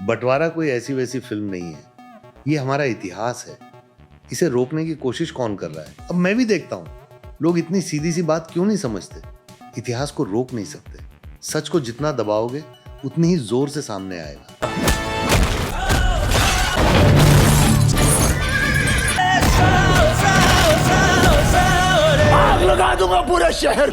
बंटवारा कोई ऐसी वैसी फिल्म नहीं है, ये हमारा इतिहास है। इसे रोकने की कोशिश कौन कर रहा है? अब मैं भी देखता हूँ, लोग इतनी सीधी सी बात क्यों नहीं समझते। इतिहास को रोक नहीं सकते, सच को जितना दबाओगे उतनी ही जोर से सामने आएगा। आग लगा दूंगा पूरे शहर।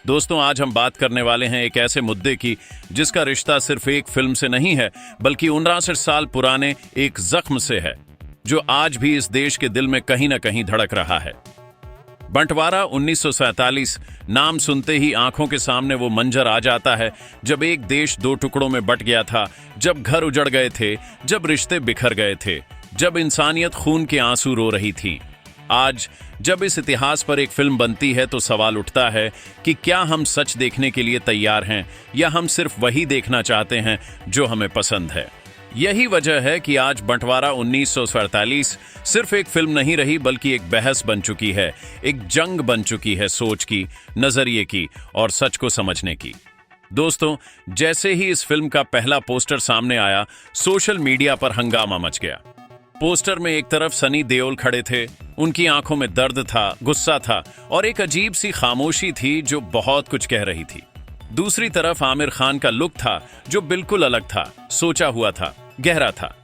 दोस्तों, आज हम बात करने वाले हैं एक ऐसे मुद्दे की जिसका रिश्ता सिर्फ एक फिल्म से नहीं है, बल्कि 59 साल पुराने एक जख्म से है, जो आज भी इस देश के दिल में कहीं ना कहीं धड़क रहा है। बंटवारा 1947। नाम सुनते ही आंखों के सामने वो मंजर आ जाता है जब एक देश दो टुकड़ों में बट गया था, जब घर उजड़ गए थे, जब रिश्ते बिखर गए थे, जब इंसानियत खून के आंसू रो रही थी। आज जब इस इतिहास पर एक फिल्म बनती है तो सवाल उठता है कि क्या हम सच देखने के लिए तैयार हैं या हम सिर्फ वही देखना चाहते हैं जो हमें पसंद है। यही वजह है कि आज बंटवारा 1947 सिर्फ एक फिल्म नहीं रही, बल्कि एक बहस बन चुकी है, एक जंग बन चुकी है सोच की, नजरिए की और सच को समझने की। दोस्तों, जैसे ही इस फिल्म का पहला पोस्टर सामने आया, सोशल मीडिया पर हंगामा मच गया। पोस्टर में एक तरफ सनी देओल खड़े थे, उनकी आंखों में दर्द था, गुस्सा था और एक अजीब सी खामोशी थी जो बहुत कुछ कह रही थी। दूसरी तरफ आमिर खान का लुक था जो बिल्कुल अलग था, सोचा हुआ था, गहरा था।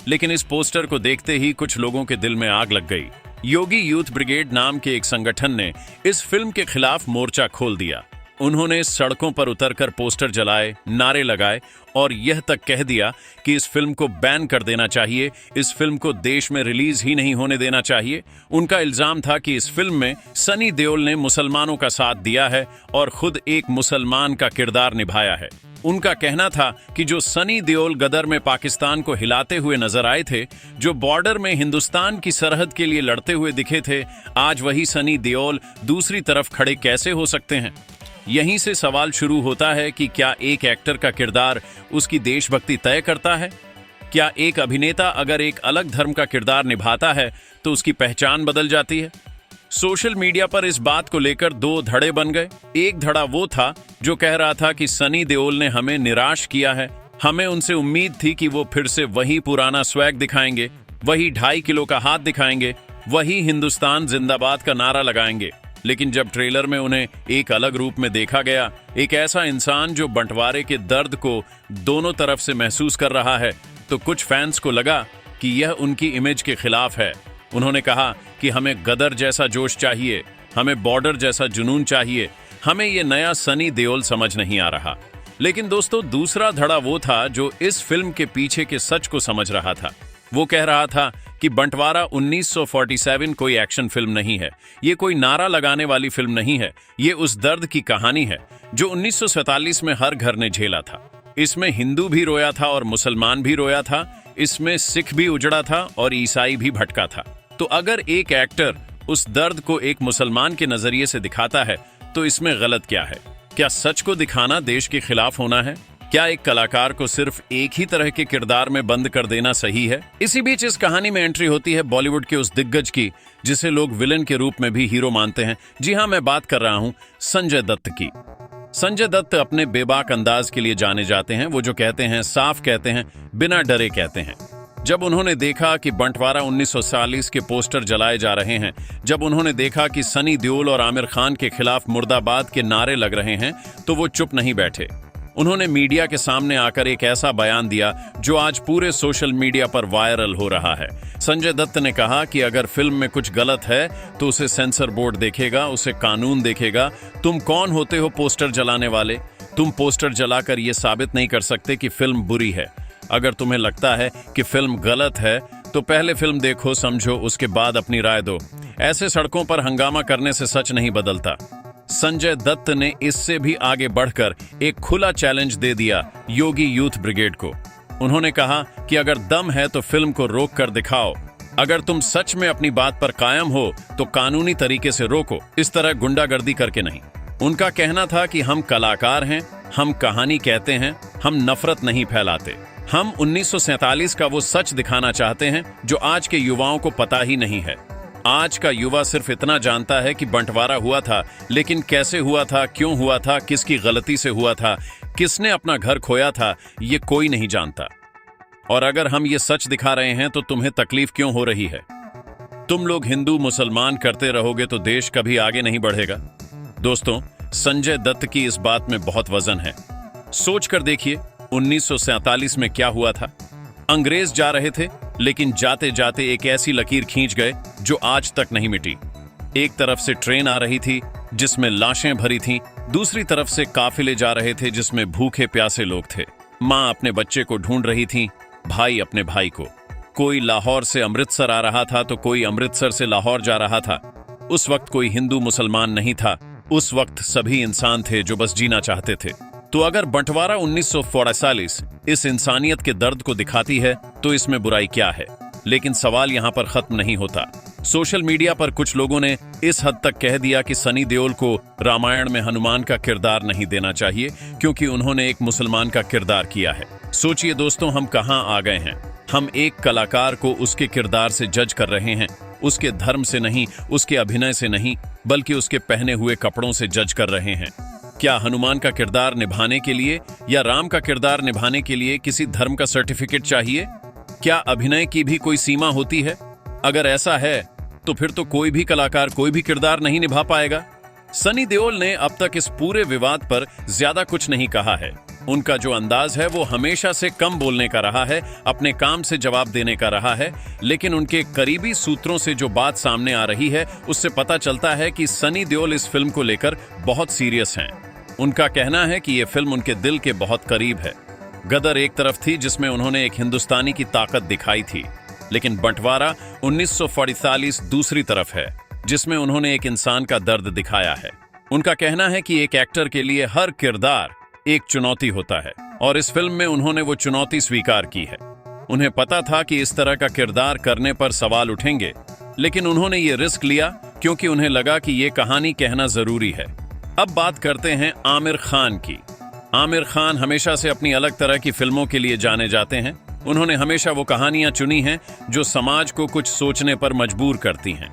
लेकिन इस पोस्टर को देखते ही कुछ लोगों के दिल में आग लग गई। योगी यूथ ब्रिगेड नाम के एक संगठन ने इस फिल्म के खिलाफ मोर्चा खोल दिया। उन्होंने सड़कों पर उतरकर पोस्टर जलाए, नारे लगाए और यह तक कह दिया कि इस फिल्म को बैन कर देना चाहिए, इस फिल्म को देश में रिलीज ही नहीं होने देना चाहिए। उनका इल्जाम था कि इस फिल्म में सनी देओल ने मुसलमानों का साथ दिया है और खुद एक मुसलमान का किरदार निभाया है। उनका कहना था कि जो सनी देओल गदर में पाकिस्तान को हिलाते हुए नजर आए थे, जो बॉर्डर में हिंदुस्तान की सरहद के लिए लड़ते हुए दिखे थे, आज वही सनी देओल दूसरी तरफ खड़े कैसे हो सकते हैं। यहीं से सवाल शुरू होता है कि क्या एक एक्टर का किरदार उसकी देशभक्ति तय करता है? क्या एक अभिनेता अगर एक अलग धर्म का किरदार निभाता है तो उसकी पहचान बदल जाती है? सोशल मीडिया पर इस बात को लेकर दो धड़े बन गए। एक धड़ा वो था जो कह रहा था कि सनी देओल ने हमें निराश किया है, हमें उनसे उम्मीद थी कि वो फिर से वही पुराना स्वैग दिखाएंगे, वही 2.5 किलो का हाथ दिखाएंगे, वही हिंदुस्तान जिंदाबाद का नारा लगाएंगे। लेकिन जब ट्रेलर में उन्हें एक अलग रूप में देखा गया, एक ऐसा इंसान जो बंटवारे के दर्द को दोनों तरफ से महसूस कर रहा है, तो कुछ फैंस को लगा कि यह उनकी इमेज के खिलाफ है। उन्होंने कहा कि हमें गदर जैसा जोश चाहिए, हमें बॉर्डर जैसा जुनून चाहिए, हमें ये नया सनी देओल समझ नहीं आ रहा। लेकिन दोस्तों, दूसरा धड़ा वो था जो इस फिल्म के पीछे के सच को समझ रहा था। वो कह रहा था कि बंटवारा 1947 कोई एक्शन फिल्म नहीं है, ये कोई नारा लगाने वाली फिल्म नहीं है, ये उस दर्द की कहानी है जो 1947 में हर घर ने झेला था। इसमें हिंदू भी रोया था और मुसलमान भी रोया था, इसमें सिख भी उजड़ा था और ईसाई भी भटका था। तो अगर एक एक्टर उस दर्द को एक मुसलमान के नजरिए से दिखाता है तो इसमें गलत क्या है? क्या सच को दिखाना देश के खिलाफ होना है? क्या एक कलाकार को सिर्फ एक ही तरह के किरदार में बंद कर देना सही है? इसी बीच इस कहानी में एंट्री होती है बॉलीवुड के उस दिग्गज की जिसे लोग विलन के रूप में भी हीरो मानते हैं। जी हां, मैं बात कर रहा हूं संजय दत्त की। संजय दत्त अपने बेबाक अंदाज के लिए जाने जाते हैं। वो जो कहते हैं साफ कहते हैं, बिना डरे कहते हैं। जब उन्होंने देखा कि बंटवारा 1947 के पोस्टर जलाए जा रहे हैं, जब उन्होंने देखा कि सनी देओल और आमिर खान के खिलाफ मुर्दाबाद के नारे लग रहे हैं, तो वो चुप नहीं बैठे। उन्होंने मीडिया के सामने आकर एक ऐसा बयान दिया जो आज पूरे सोशल मीडिया पर वायरल हो रहा है। संजय दत्त ने कहा कि अगर फिल्म में कुछ गलत है तो उसे सेंसर बोर्ड देखेगा, उसे कानून देखेगा। तुम कौन होते हो पोस्टर जलाने वाले? तुम पोस्टर जलाकर ये साबित नहीं कर सकते कि फिल्म बुरी है। अगर तुम्हें लगता है कि फिल्म गलत है तो पहले फिल्म देखो, समझो, उसके बाद अपनी राय दो। ऐसे सड़कों पर हंगामा करने से सच नहीं बदलता। संजय दत्त ने इससे भी आगे बढ़कर एक खुला चैलेंज दे दिया योगी यूथ ब्रिगेड को। उन्होंने कहा कि अगर दम है तो फिल्म को रोक कर दिखाओ। अगर तुम सच में अपनी बात पर कायम हो तो कानूनी तरीके से रोको, इस तरह गुंडागर्दी करके नहीं। उनका कहना था कि हम कलाकार हैं, हम कहानी कहते हैं, हम नफरत नहीं फैलाते। हम 1947 का वो सच दिखाना चाहते हैं जो आज के युवाओं को पता ही नहीं है। आज का युवा सिर्फ इतना जानता है कि बंटवारा हुआ था, लेकिन कैसे हुआ था, क्यों हुआ था, किसकी गलती से हुआ था, किसने अपना घर खोया था, ये कोई नहीं जानता। और अगर हम ये सच दिखा रहे हैं तो तुम्हें तकलीफ क्यों हो रही है? तुम लोग हिंदू मुसलमान करते रहोगे तो देश कभी आगे नहीं बढ़ेगा। दोस्तों, संजय दत्त की इस बात में बहुत वजन है। सोच कर देखिए, 1947 में क्या हुआ था। अंग्रेज जा रहे थे, लेकिन जाते जाते एक ऐसी लकीर खींच गए जो आज तक नहीं मिटी। एक तरफ से ट्रेन आ रही थी जिसमें लाशें भरी थीं, दूसरी तरफ से काफिले जा रहे थे जिसमें भूखे प्यासे लोग थे। माँ अपने बच्चे को ढूंढ रही थी, भाई अपने भाई को। कोई लाहौर से अमृतसर आ रहा था तो कोई अमृतसर से लाहौर जा रहा था। उस वक्त कोई हिंदू मुसलमान नहीं था, उस वक्त सभी इंसान थे जो बस जीना चाहते थे। तो अगर बंटवारा 1947 इस इंसानियत के दर्द को दिखाती है तो इसमें बुराई क्या है? लेकिन सवाल यहां पर खत्म नहीं होता। सोशल मीडिया पर कुछ लोगों ने इस हद तक कह दिया कि सनी देओल को रामायण में हनुमान का किरदार नहीं देना चाहिए क्योंकि उन्होंने एक मुसलमान का किरदार किया है। सोचिए दोस्तों, हम कहां आ गए हैं। हम एक कलाकार को उसके किरदार से जज कर रहे हैं, उसके धर्म से नहीं, उसके अभिनय से नहीं, बल्कि उसके पहने हुए कपड़ों से जज कर रहे हैं। क्या हनुमान का किरदार निभाने के लिए या राम का किरदार निभाने के लिए किसी धर्म का सर्टिफिकेट चाहिए? क्या अभिनय की भी कोई सीमा होती है? अगर ऐसा है तो फिर तो कोई भी कलाकार कोई भी किरदार नहीं निभा पाएगा। सनी देओल ने अब तक इस पूरे विवाद पर ज्यादा कुछ नहीं कहा है। उनका जो अंदाज है वो हमेशा से कम बोलने का रहा है, अपने काम से जवाब देने का रहा है। लेकिन उनके करीबी सूत्रों से जो बात सामने आ रही है उससे पता चलता है कि सनी देओल इस फिल्म को लेकर बहुत सीरियस हैं। उनका कहना है कि यह फिल्म उनके दिल के बहुत करीब है। गदर एक तरफ थी जिसमें उन्होंने एक हिंदुस्तानी की ताकत दिखाई थी, लेकिन बंटवारा 1947 दूसरी तरफ है जिसमें उन्होंने एक इंसान का दर्द दिखाया है। उनका कहना है कि एक एक्टर के लिए हर किरदार एक चुनौती होता है और इस फिल्म में उन्होंने वो चुनौती स्वीकार की है। उन्हें पता था कि इस तरह का किरदार करने पर सवाल उठेंगे, लेकिन उन्होंने ये रिस्क लिया क्योंकि उन्हें लगा कि ये कहानी कहना जरूरी है। अब बात करते हैं आमिर खान की। आमिर खान हमेशा से अपनी अलग तरह की फिल्मों के लिए जाने जाते हैं। उन्होंने हमेशा वो कहानियां चुनी हैं जो समाज को कुछ सोचने पर मजबूर करती हैं।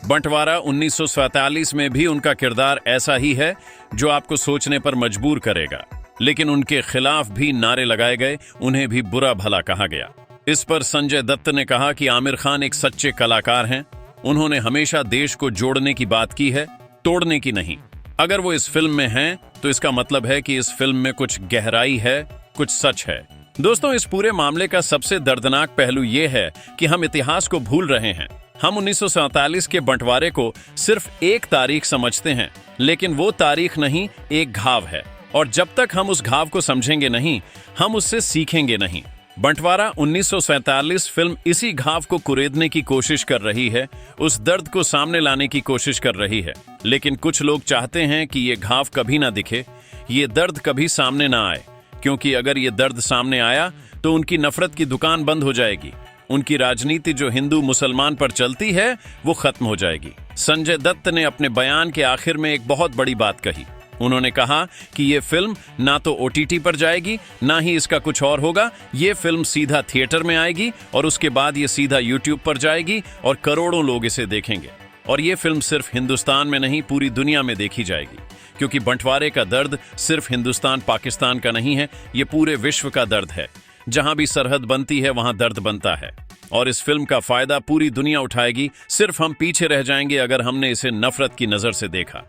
बंटवारा 1947 में भी उनका किरदार ऐसा ही है जो आपको सोचने पर मजबूर करेगा, लेकिन उनके खिलाफ भी नारे लगाए गए, उन्हें भी बुरा भला कहा गया। इस पर संजय दत्त ने कहा कि आमिर खान एक सच्चे कलाकार हैं। उन्होंने हमेशा देश को जोड़ने की बात की है, तोड़ने की नहीं। अगर वो इस फिल्म में हैं तो इसका मतलब है कि इस फिल्म में कुछ गहराई है, कुछ सच है। दोस्तों, इस पूरे मामले का सबसे दर्दनाक पहलू यह है कि हम इतिहास को भूल रहे हैं। हम 1947 के बंटवारे को सिर्फ एक तारीख समझते हैं, लेकिन वो तारीख नहीं, एक घाव है। और जब तक हम उस घाव को समझेंगे नहीं, हम उससे सीखेंगे नहीं। बंटवारा 1947 फिल्म इसी घाव को कुरेदने की कोशिश कर रही है, उस दर्द को सामने लाने की कोशिश कर रही है। लेकिन कुछ लोग चाहते हैं कि ये घाव कभी ना दिखे, ये दर्द कभी सामने ना आए, क्योंकि अगर ये दर्द सामने आया तो उनकी नफरत की दुकान बंद हो जाएगी। उनकी राजनीति जो हिंदू मुसलमान पर चलती है वो खत्म हो जाएगी। संजय दत्त ने अपने बयान के आखिर में एक बहुत बड़ी बात कही। उन्होंने कहा कि ये फिल्म ना तो OTT पर जाएगी, ना ही इसका कुछ और होगा। ये फिल्म सीधा थिएटर में आएगी और उसके बाद ये सीधा YouTube पर जाएगी और करोड़ों लोग इसे देखेंगे। और ये फिल्म सिर्फ हिंदुस्तान में नहीं, पूरी दुनिया में देखी जाएगी, क्योंकि बंटवारे का दर्द सिर्फ हिंदुस्तान पाकिस्तान का नहीं है, ये पूरे विश्व का दर्द है। जहां भी सरहद बनती है वहां दर्द बनता है, और इस फिल्म का फायदा पूरी दुनिया उठाएगी। सिर्फ हम पीछे रह जाएंगे अगर हमने इसे नफरत की नजर से देखा।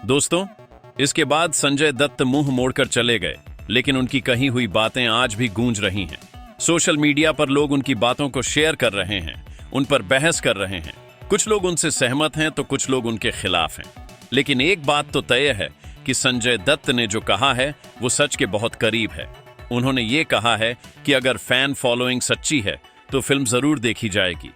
दोस्तों, इसके बाद संजय दत्त मुंह मोड़कर चले गए, लेकिन उनकी कही हुई बातें आज भी गूंज रही हैं। सोशल मीडिया पर लोग उनकी बातों को शेयर कर रहे हैं, उन पर बहस कर रहे हैं। कुछ लोग उनसे सहमत हैं तो कुछ लोग उनके खिलाफ हैं। लेकिन एक बात तो तय है कि संजय दत्त ने जो कहा है वो सच के बहुत करीब है। उन्होंने ये कहा है कि अगर फैन फॉलोइंग सच्ची है तो फिल्म जरूर देखी जाएगी,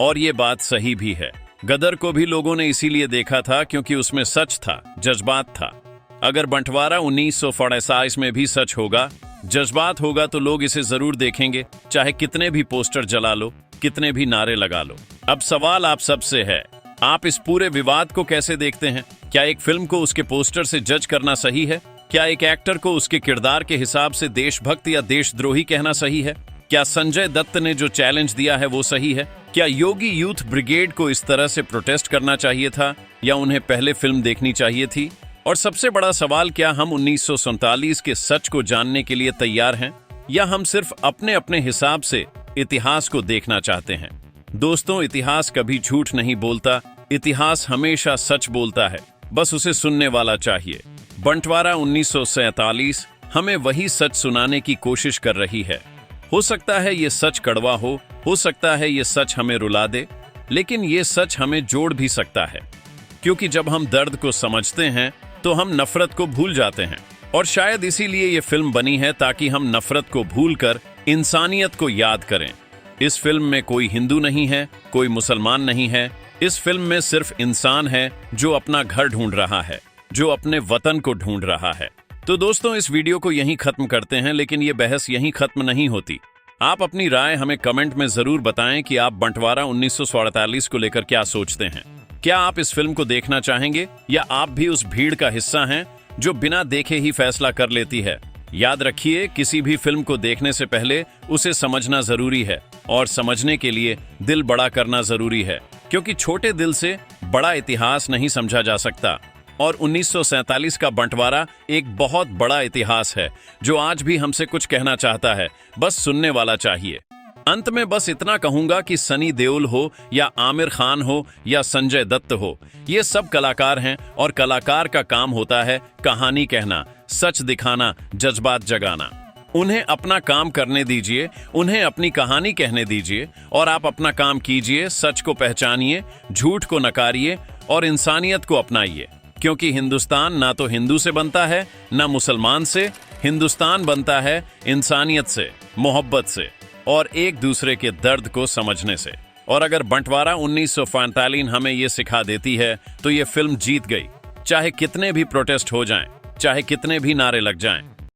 और ये बात सही भी है। गदर को भी लोगों ने इसीलिए देखा था क्योंकि उसमें सच था, जज्बात था। अगर बंटवारा 1947 में भी सच होगा, जज्बात होगा, तो लोग इसे जरूर देखेंगे, चाहे कितने भी पोस्टर जला लो, कितने भी नारे लगा लो। अब सवाल आप सबसे है, आप इस पूरे विवाद को कैसे देखते हैं? क्या एक फिल्म को उसके पोस्टर से जज करना सही है? क्या एक एक्टर को उसके किरदार के हिसाब से देशभक्त या देशद्रोही कहना सही है? क्या संजय दत्त ने जो चैलेंज दिया है वो सही है? क्या योगी यूथ ब्रिगेड को इस तरह से प्रोटेस्ट करना चाहिए था या उन्हें पहले फिल्म देखनी चाहिए थी? और सबसे बड़ा सवाल, क्या हम 1947 के सच को जानने के लिए तैयार हैं या हम सिर्फ अपने अपने हिसाब से इतिहास को देखना चाहते हैं? दोस्तों, इतिहास कभी झूठ नहीं बोलता, इतिहास हमेशा सच बोलता है, बस उसे सुनने वाला चाहिए। बंटवारा 1947 हमें वही सच सुनाने की कोशिश कर रही है। हो सकता है ये सच कड़वा हो सकता है ये सच हमें रुला दे, लेकिन ये सच हमें जोड़ भी सकता है, क्योंकि जब हम दर्द को समझते हैं तो हम नफरत को भूल जाते हैं। और शायद इसीलिए ये फिल्म बनी है, ताकि हम नफरत को भूलकर इंसानियत को याद करें। इस फिल्म में कोई हिंदू नहीं है, कोई मुसलमान नहीं है। इस फिल्म में सिर्फ इंसान है जो अपना घर ढूंढ रहा है, जो अपने वतन को ढूंढ रहा है। तो दोस्तों, इस वीडियो को यहीं खत्म करते हैं, लेकिन ये बहस यहीं खत्म नहीं होती। आप अपनी राय हमें कमेंट में जरूर बताएं कि आप बंटवारा 1947 को लेकर क्या सोचते हैं। क्या आप इस फिल्म को देखना चाहेंगे या आप भी उस भीड़ का हिस्सा हैं जो बिना देखे ही फैसला कर लेती है? याद रखिए, किसी भी फिल्म को देखने से पहले उसे समझना जरूरी है, और समझने के लिए दिल बड़ा करना जरूरी है, क्योंकि छोटे दिल से बड़ा इतिहास नहीं समझा जा सकता। और 1947 का बंटवारा एक बहुत बड़ा इतिहास है जो आज भी हमसे कुछ कहना चाहता है, बस सुनने वाला चाहिए। अंत में बस इतना कहूंगा कि सनी देओल हो या आमिर खान हो या संजय दत्त हो, ये सब कलाकार हैं, और कलाकार का काम होता है कहानी कहना, सच दिखाना, जज्बात जगाना। उन्हें अपना काम करने दीजिए, उन्हें अपनी कहानी कहने दीजिए, और आप अपना काम कीजिए, सच को पहचानिए, झूठ को नकारिए और इंसानियत को अपनाइए। क्योंकि हिंदुस्तान ना तो हिंदू से बनता है ना मुसलमान से, हिंदुस्तान बनता है इंसानियत से, मोहब्बत से और एक दूसरे के दर्द को समझने से। और अगर बंटवारा 1947 हमें ये सिखा देती है तो ये फिल्म जीत गई, चाहे कितने भी प्रोटेस्ट हो जाएं, चाहे कितने भी नारे लग जाएं।